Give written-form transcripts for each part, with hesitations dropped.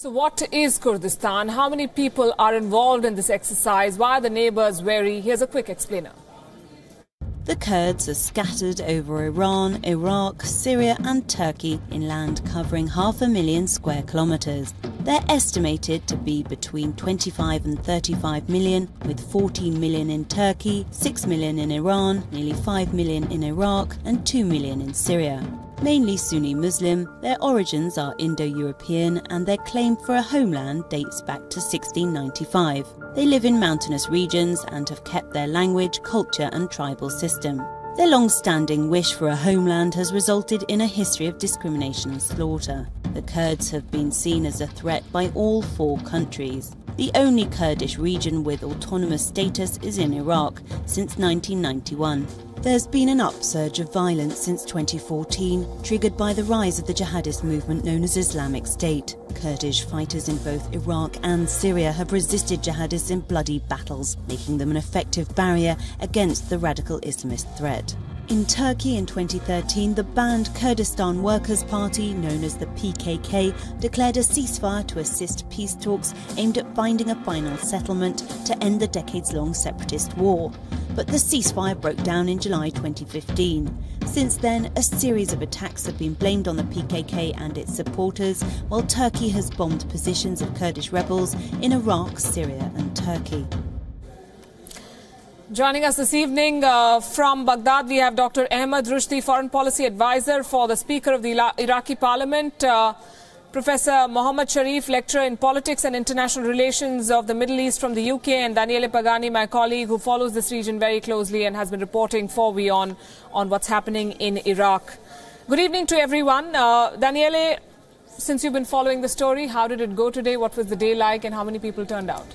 So what is Kurdistan? How many people are involved in this exercise? Why are the neighbours wary? Here's a quick explainer. The Kurds are scattered over Iran, Iraq, Syria and Turkey in land covering 500,000 square kilometres. They're estimated to be between 25 and 35 million, with 14 million in Turkey, 6 million in Iran, nearly 5 million in Iraq and 2 million in Syria. Mainly Sunni Muslim, their origins are Indo-European and their claim for a homeland dates back to 1695. They live in mountainous regions and have kept their language, culture and tribal system. Their long-standing wish for a homeland has resulted in a history of discrimination and slaughter. The Kurds have been seen as a threat by all four countries. The only Kurdish region with autonomous status is in Iraq since 1991. There's been an upsurge of violence since 2014, triggered by the rise of the jihadist movement known as Islamic State. Kurdish fighters in both Iraq and Syria have resisted jihadists in bloody battles, making them an effective barrier against the radical Islamist threat. In Turkey in 2013, the banned Kurdistan Workers' Party, known as the PKK, declared a ceasefire to assist peace talks aimed at finding a final settlement to end the decades-long separatist war. But the ceasefire broke down in July 2015. Since then, a series of attacks have been blamed on the PKK and its supporters, while Turkey has bombed positions of Kurdish rebels in Iraq, Syria and Turkey. Joining us this evening from Baghdad, we have Dr. Ahmad Rushdie, Foreign Policy Advisor for the Speaker of the Iraqi Parliament, Professor Mohammad Sharif, Lecturer in Politics and International Relations of the Middle East from the UK, and Daniele Pagani, my colleague, who follows this region very closely and has been reporting for WION on what's happening in Iraq. Good evening to everyone. Daniele, since you've been following the story, how did it go today? What was the day like and how many people turned out?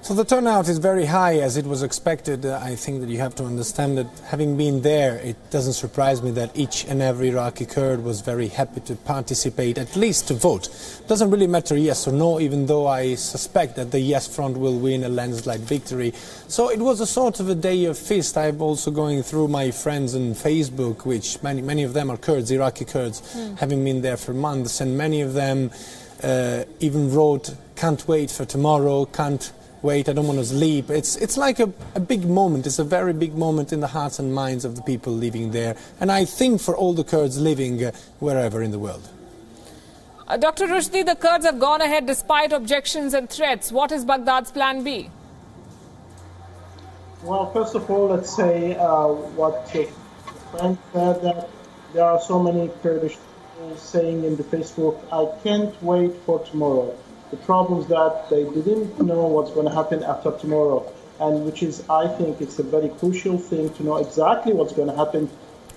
So the turnout is very high, as it was expected. I think that you have to understand that having been there, it doesn't surprise me that each and every Iraqi Kurd was very happy to participate, at least to vote. Doesn't really matter yes or no, even though I suspect that the yes front will win a landslide victory. So it was a sort of a day of feast. I'm also going through my friends on Facebook, which many of them are Kurds, Iraqi Kurds, having been there for months, and many of them even wrote, "Can't wait for tomorrow, can't wait, I don't want to sleep." It's like a big moment. It's a very big moment in the hearts and minds of the people living there. And I think for all the Kurds living wherever in the world. Dr. Rushdie, the Kurds have gone ahead despite objections and threats. What is Baghdad's plan B? Well, first of all, let's say what Frank said, that there are so many Kurdish people saying in the Facebook, "I can't wait for tomorrow." The problem is that they didn't know what's going to happen after tomorrow, and which is, I think, it's a very crucial thing to know exactly what's going to happen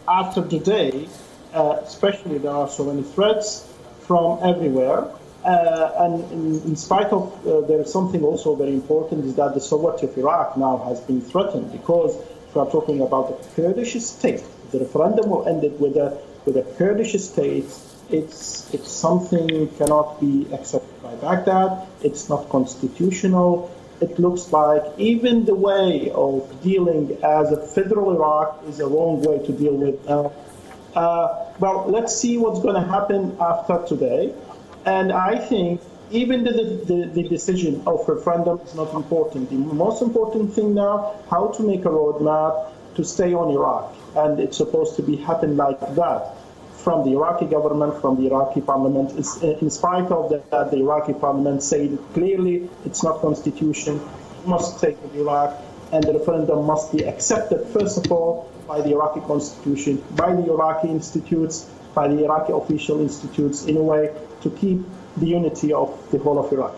after today. Especially there are so many threats from everywhere, and in spite of there is something also very important, is that the sovereignty of Iraq now has been threatened, because if we are talking about the Kurdish state, the referendum will end it with a Kurdish state. It's something cannot be accepted by Baghdad. It's not constitutional. It looks like even the way of dealing as a federal Iraq is a wrong way to deal with. Well, let's see what's going to happen after today. And I think even the decision of referendum is not important. The most important thing now, how to make a roadmap to stay on Iraq. And it's supposed to be happen like that, from the Iraqi government, from the Iraqi parliament. In spite of that, the Iraqi parliament said clearly it's not constitution, it must stay with Iraq, and the referendum must be accepted, first of all, by the Iraqi constitution, by the Iraqi institutes, by the Iraqi official institutes, in a way to keep the unity of the whole of Iraq.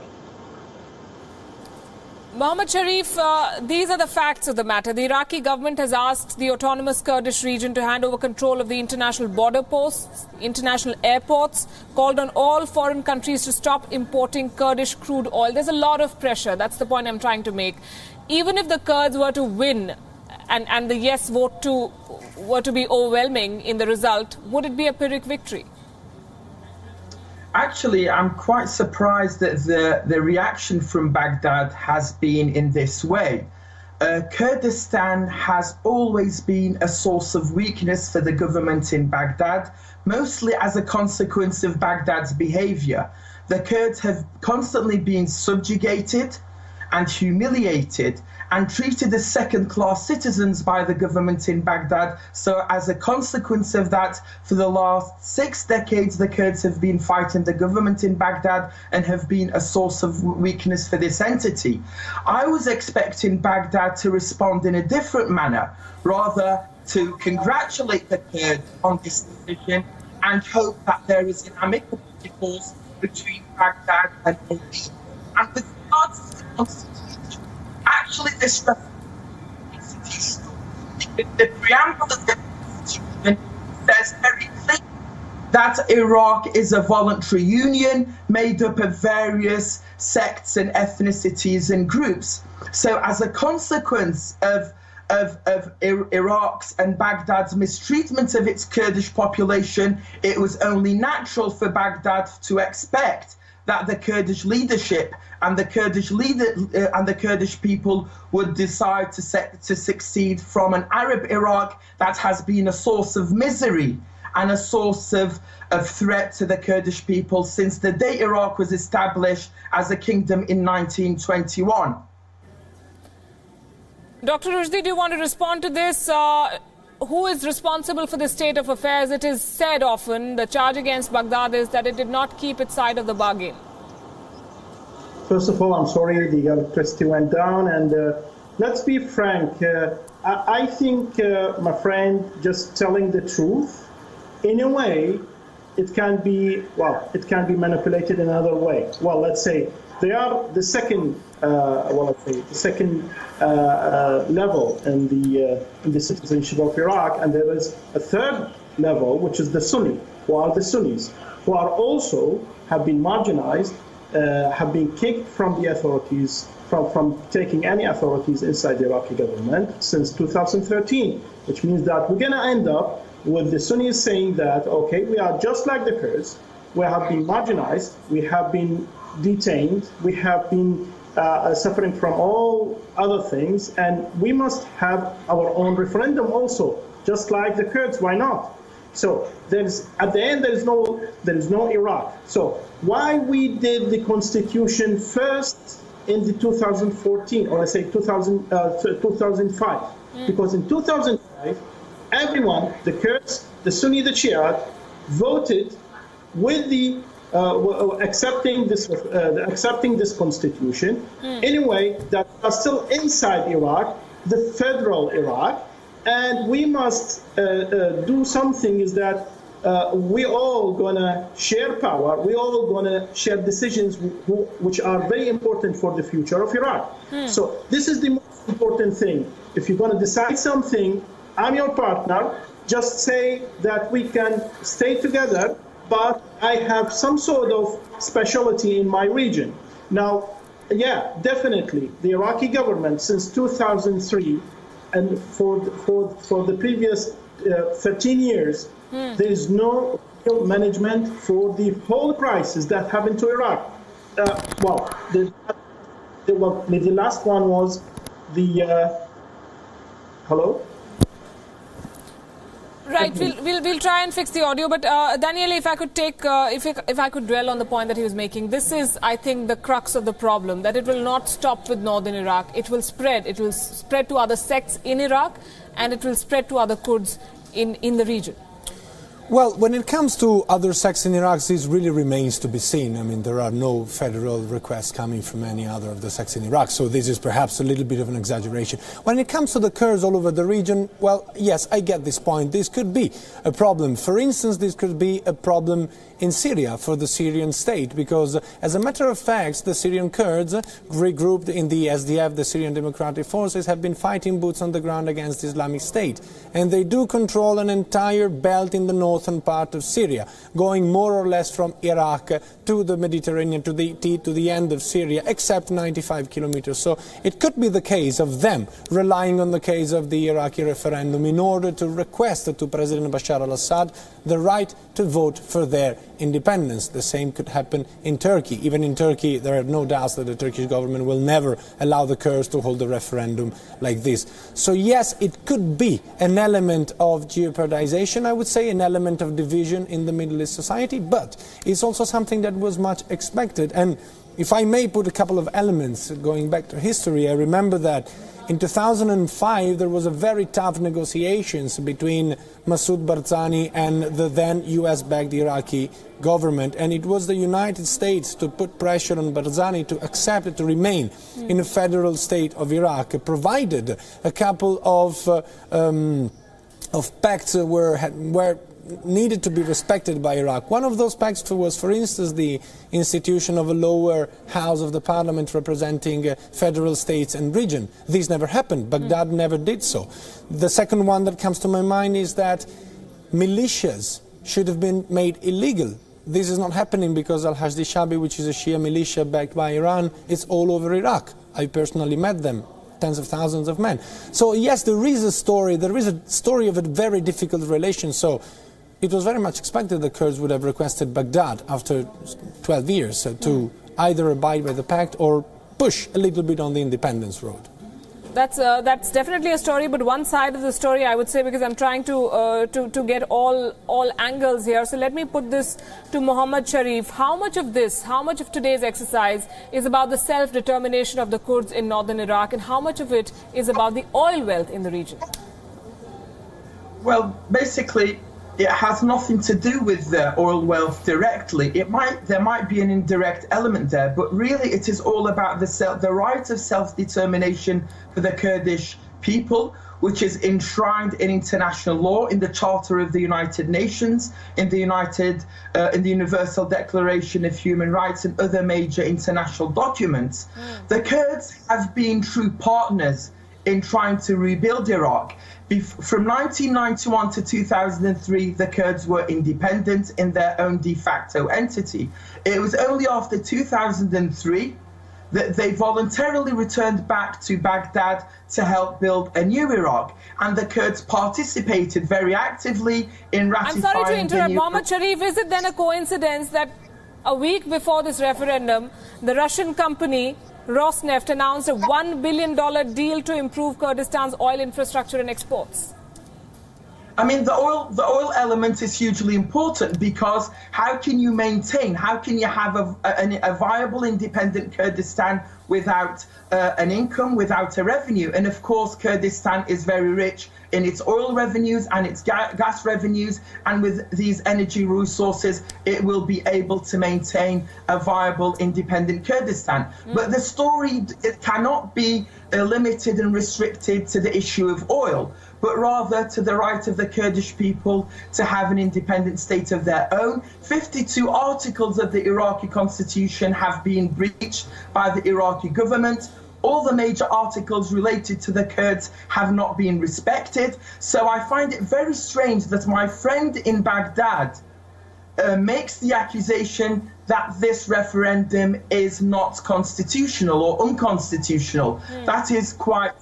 Mohammad Sharif, these are the facts of the matter. The Iraqi government has asked the autonomous Kurdish region to hand over control of the international border posts, international airports, called on all foreign countries to stop importing Kurdish crude oil. There's a lot of pressure. That's the point I'm trying to make. Even if the Kurds were to win and the yes vote were to be overwhelming in the result, would it be a Pyrrhic victory? Actually, I'm quite surprised that the reaction from Baghdad has been in this way. Kurdistan has always been a source of weakness for the government in Baghdad, mostly as a consequence of Baghdad's behavior. The Kurds have constantly been subjugated and humiliated and treated as second-class citizens by the government in Baghdad. So as a consequence of that, for the last 6 decades, the Kurds have been fighting the government in Baghdad and have been a source of weakness for this entity. I was expecting Baghdad to respond in a different manner, rather to congratulate the Kurds on this decision and hope that there is an amicable divorce between Baghdad and Erbil. And with regards to the constitution, actually this the preamble of the constitution says very clearly that Iraq is a voluntary union made up of various sects and ethnicities and groups. So as a consequence of Iraq's and Baghdad's mistreatment of its Kurdish population, it was only natural for Baghdad to expect that the Kurdish leadership and the Kurdish people would decide to succeed from an Arab Iraq that has been a source of misery and a source of threat to the Kurdish people since the day Iraq was established as a kingdom in 1921. Dr. Rushdie, do you want to respond to this? Who is responsible for this state of affairs? It is said often, the charge against Baghdad is that it did not keep its side of the bargain. First of all, I'm sorry the electricity went down, and let's be frank. I think, my friend, just telling the truth, in a way, it can be manipulated in another way. Well, let's say they are the second, level in the citizenship of Iraq, and there is a third level, which is the Sunni, who are the Sunnis, who are also have been marginalized, have been kicked from the authorities, from taking any authorities inside the Iraqi government since 2013, which means that we're going to end up with the Sunnis saying that, okay, we are just like the Kurds, we have been marginalized, we have been detained, we have been suffering from all other things, and we must have our own referendum also, just like the Kurds. Why not? So at the end there is no Iraq. So why we did the constitution first in the 2014, or let's say 2005? Because in 2005, everyone, the Kurds, the Sunni, the Shia, voted with the accepting this constitution in a way that are still inside Iraq, the federal Iraq, and we must do something is that we all gonna share power, we all gonna share decisions which are very important for the future of Iraq. So this is the most important thing. If you're gonna decide something, I'm your partner, just say that we can stay together, but I have some sort of specialty in my region. Now, yeah, definitely, the Iraqi government since 2003 and for the previous 13 years, there is no real management for the whole crisis that happened to Iraq. The last one was the hello. Right, we'll try and fix the audio, but Daniele, if I could take, if I could dwell on the point that he was making, this is, I think, the crux of the problem, that it will not stop with northern Iraq. It will spread to other sects in Iraq, and it will spread to other Kurds in the region. Well, when it comes to other sects in Iraq, this really remains to be seen. I mean, there are no federal requests coming from any other of the sects in Iraq, so this is perhaps a little bit of an exaggeration. When it comes to the Kurds all over the region, well, yes, I get this point. This could be a problem. For instance, this could be a problem in Syria for the Syrian state, because as a matter of fact, the Syrian Kurds, regrouped in the SDF, the Syrian Democratic Forces, have been fighting boots on the ground against the Islamic State. And they do control an entire belt in the northern part of Syria, going more or less from Iraq to the Mediterranean, to the end of Syria, except 95 kilometers. So it could be the case of them relying on the case of the Iraqi referendum in order to request to President Bashar al-Assad the right to vote for their independence. The same could happen in Turkey. Even in Turkey, there are no doubts that the Turkish government will never allow the Kurds to hold a referendum like this. So yes, it could be an element of jeopardization, I would say, an element element of division in the Middle East society, but it's also something that was much expected. And if I may put a couple of elements going back to history, I remember that in 2005 there was a very tough negotiations between Masoud Barzani and the then US-backed Iraqi government, and it was the United States to put pressure on Barzani to accept to remain in a federal state of Iraq, provided a couple of pacts were needed to be respected by Iraq. One of those pacts was, for instance, the institution of a lower house of the parliament representing federal states and region. This never happened. Baghdad never did so. The second one that comes to my mind is that militias should have been made illegal. This is not happening because Al-Hashdi Shabi, which is a Shia militia backed by Iran, is all over Iraq. I personally met them. Tens of thousands of men. So yes, there is a story of a very difficult relation. So it was very much expected the Kurds would have requested Baghdad after 12 years to either abide by the pact or push a little bit on the independence road. That's definitely a story, but one side of the story, I would say, because I'm trying to get all angles here. So let me put this to Mohammad Sharif. How much of today's exercise is about the self-determination of the Kurds in northern Iraq, and how much of it is about the oil wealth in the region? Well, basically, it has nothing to do with the oil wealth directly. There might be an indirect element there, but really it is all about the right of self-determination for the Kurdish people, which is enshrined in international law, in the Charter of the United Nations, in the Universal Declaration of Human Rights, and other major international documents. The Kurds have been true partners in trying to rebuild Iraq. From 1991 to 2003, the Kurds were independent in their own de facto entity. It was only after 2003 that they voluntarily returned back to Baghdad to help build a new Iraq. And the Kurds participated very actively in ratifying... I'm sorry to interrupt, Mohammad Sharif. Is it then a coincidence that a week before this referendum, the Russian company Rosneft announced a $1 billion deal to improve Kurdistan's oil infrastructure and exports? I mean, the oil element is hugely important, because how can you have a viable independent Kurdistan without an income, without a revenue? And of course, Kurdistan is very rich in its oil revenues and its gas revenues, and with these energy resources, it will be able to maintain a viable independent Kurdistan. But the story, it cannot be limited and restricted to the issue of oil, but rather to the right of the Kurdish people to have an independent state of their own. 52 articles of the Iraqi constitution have been breached by the Iraqi government. All the major articles related to the Kurds have not been respected. So I find it very strange that my friend in Baghdad makes the accusation that this referendum is not constitutional or unconstitutional. That is quite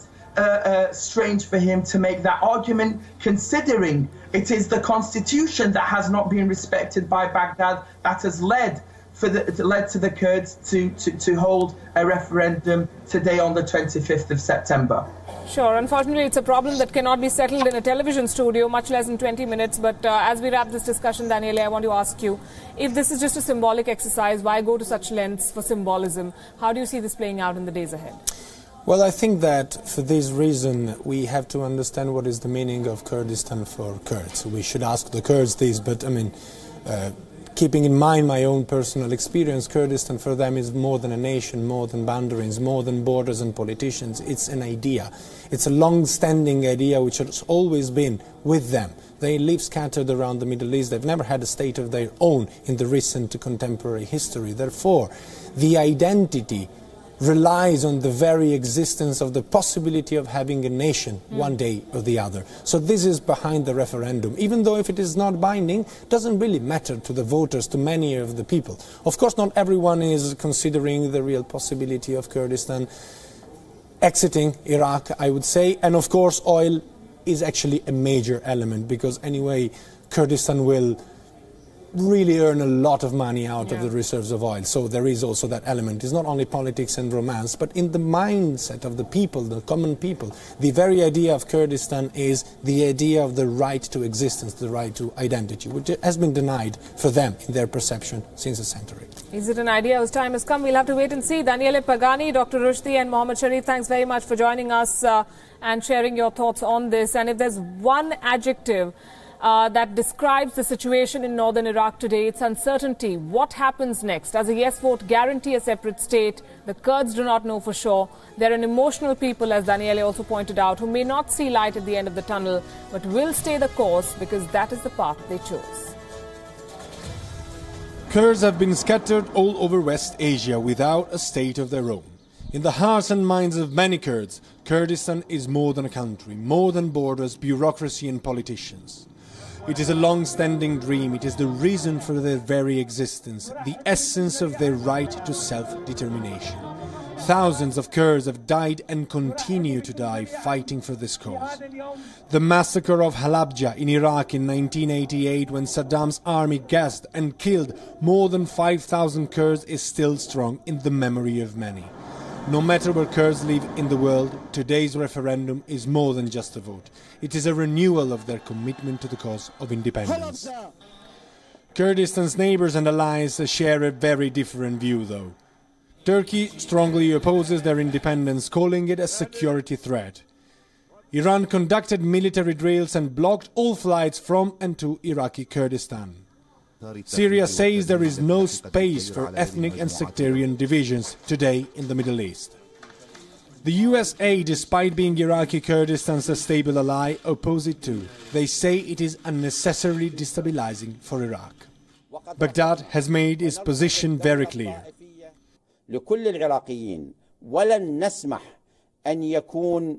strange for him to make that argument, considering it is the constitution that has not been respected by Baghdad that has led to the Kurds to hold a referendum today on the 25th of September. Sure. Unfortunately, it's a problem that cannot be settled in a television studio, much less in 20 minutes. But as we wrap this discussion, Daniele, I want to ask you, if this is just a symbolic exercise, why go to such lengths for symbolism? How do you see this playing out in the days ahead? Well, I think that for this reason, we have to understand what is the meaning of Kurdistan for Kurds. We should ask the Kurds this, but I mean, keeping in mind my own personal experience, Kurdistan for them is more than a nation, more than boundaries, more than borders and politicians. It's an idea. It's a long-standing idea which has always been with them. They live scattered around the Middle East. They've never had a state of their own in the recent contemporary history. Therefore, the identity relies on the very existence of the possibility of having a nation one day or the other. So this is behind the referendum. Even though if it is not binding, it doesn't really matter to the voters, to many of the people. Of course, not everyone is considering the real possibility of Kurdistan exiting Iraq, I would say. And of course, oil is actually a major element, because anyway, Kurdistan will really earn a lot of money out of the reserves of oil. So there is also that element. It's not only politics and romance, but in the mindset of the people, the common people. The very idea of Kurdistan is the idea of the right to existence, the right to identity, which has been denied for them in their perception since a century. Is it an idea whose time has come? We'll have to wait and see. Daniele Pagani, Dr. Rushdie and Mohammed Sharif, thanks very much for joining us and sharing your thoughts on this. And if there's one adjective that describes the situation in northern Iraq today, it's uncertainty. What happens next? Does a yes vote guarantee a separate state? The Kurds do not know for sure. They're an emotional people, as Daniele also pointed out, who may not see light at the end of the tunnel, but will stay the course because that is the path they chose. Kurds have been scattered all over West Asia without a state of their own. In the hearts and minds of many Kurds, Kurdistan is more than a country, more than borders, bureaucracy and politicians. It is a long-standing dream, it is the reason for their very existence, the essence of their right to self-determination. Thousands of Kurds have died and continue to die fighting for this cause. The massacre of Halabja in Iraq in 1988, when Saddam's army gassed and killed more than 5,000 Kurds, is still strong in the memory of many. No matter where Kurds live in the world, today's referendum is more than just a vote. It is a renewal of their commitment to the cause of independence. Kurdistan's neighbors and allies share a very different view, though. Turkey strongly opposes their independence, calling it a security threat. Iran conducted military drills and blocked all flights from and to Iraqi Kurdistan. Syria says there is no space for ethnic and sectarian divisions today in the Middle East. The USA, despite being Iraqi Kurdistan's stable ally, oppose it too. They say it is unnecessarily destabilizing for Iraq. Baghdad has made its position very clear. لكل العراقيين ولن نسمح أن يكون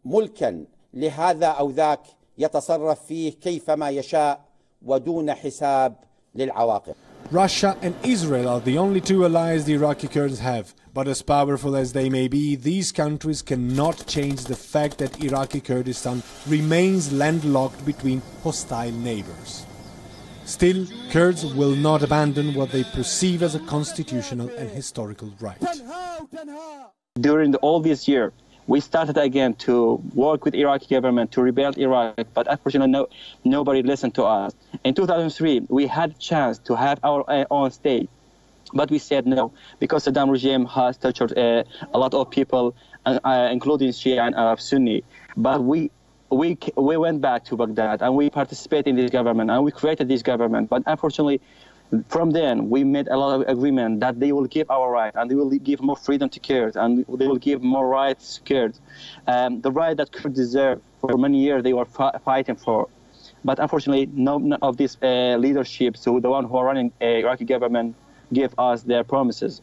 ملكا لهذا أو ذاك يتصرف فيه كيفما يشاء ودون حساب للعواقب. Russia and Israel are the only two allies the Iraqi Kurds have, but as powerful as they may be, these countries cannot change the fact that Iraqi Kurdistan remains landlocked between hostile neighbors. Still, Kurds will not abandon what they perceive as a constitutional and historical right. During all this year, we started again to work with Iraqi government to rebuild Iraq, but unfortunately nobody listened to us. In 2003, we had a chance to have our own state, but we said no, because Saddam regime has tortured a lot of people, including Shia and Arab Sunni. But we went back to Baghdad and we participated in this government and we created this government. But unfortunately, from then, we made a lot of agreement that they will give our right and they will give more freedom to Kurds and they will give more rights to Kurds. The right that Kurds deserve for many years they were fighting for. But unfortunately, none of these leadership, so the one who are running Iraqi government, give us their promises.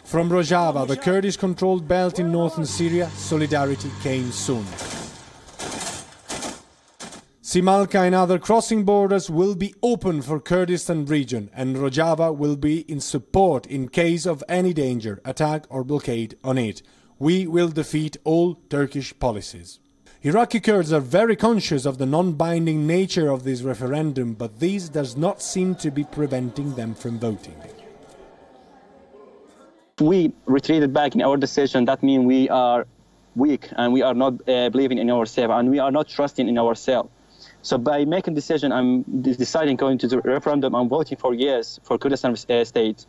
From Rojava, the Kurdish-controlled belt in northern Syria, solidarity came soon. Simalka and other crossing borders will be open for Kurdistan region, and Rojava will be in support in case of any danger, attack or blockade on it. We will defeat all Turkish policies. Iraqi Kurds are very conscious of the non-binding nature of this referendum, but this does not seem to be preventing them from voting. We retreated back in our decision. That means we are weak and we are not believing in ourselves and we are not trusting in ourselves. So by making decision, I'm deciding going to the referendum, I'm voting for yes for Kurdistan state.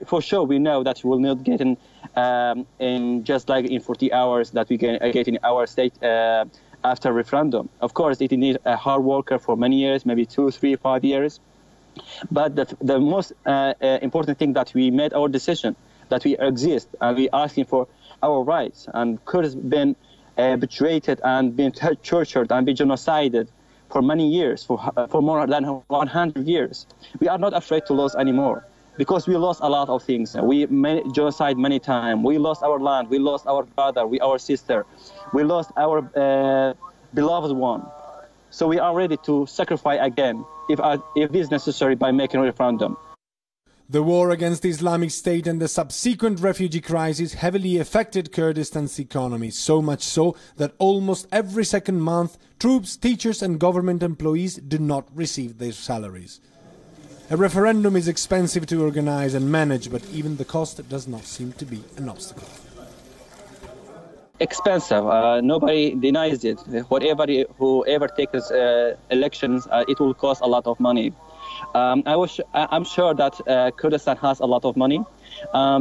For sure we know that we will not get in just like in 40 hours that we can get in our state after referendum. Of course, it needs a hard worker for many years, maybe 2, 3, 5 years. But the most important thing that we made our decision, that we exist and we asking for our rights. And Kurds been betrayed and been tortured and been genocided for many years, for more than 100 years. We are not afraid to lose anymore because we lost a lot of things. We genocide many times. We lost our land. We lost our brother, our sister. We lost our beloved one. So we are ready to sacrifice again if it is necessary by making a referendum. The war against the Islamic State and the subsequent refugee crisis heavily affected Kurdistan's economy, so much so that almost every second month, troops, teachers and government employees do not receive their salaries. A referendum is expensive to organize and manage, but even the cost does not seem to be an obstacle. Expensive. Nobody denies it. Whoever takes elections, it will cost a lot of money. I'm sure that Kurdistan has a lot of money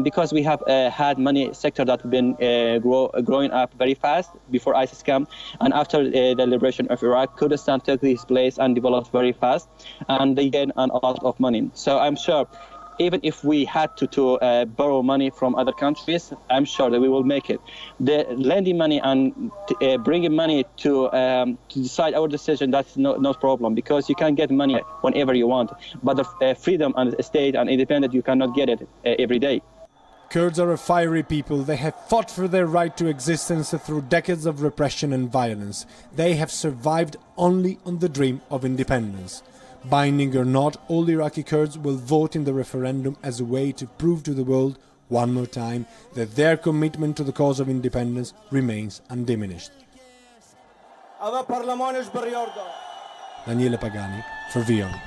because we have had many sectors that have been growing up very fast before ISIS came, and after the liberation of Iraq, Kurdistan took this place and developed very fast, and they gained a lot of money. So I'm sure, even if we had to borrow money from other countries, I'm sure that we will make it. The lending money and bringing money to decide our decision, that's no problem, because you can get money whenever you want. But the freedom and state and independence, you cannot get it every day. Kurds are a fiery people. They have fought for their right to existence through decades of repression and violence. They have survived only on the dream of independence. Binding or not, all Iraqi Kurds will vote in the referendum as a way to prove to the world, one more time, that their commitment to the cause of independence remains undiminished. Daniele Pagani for WION.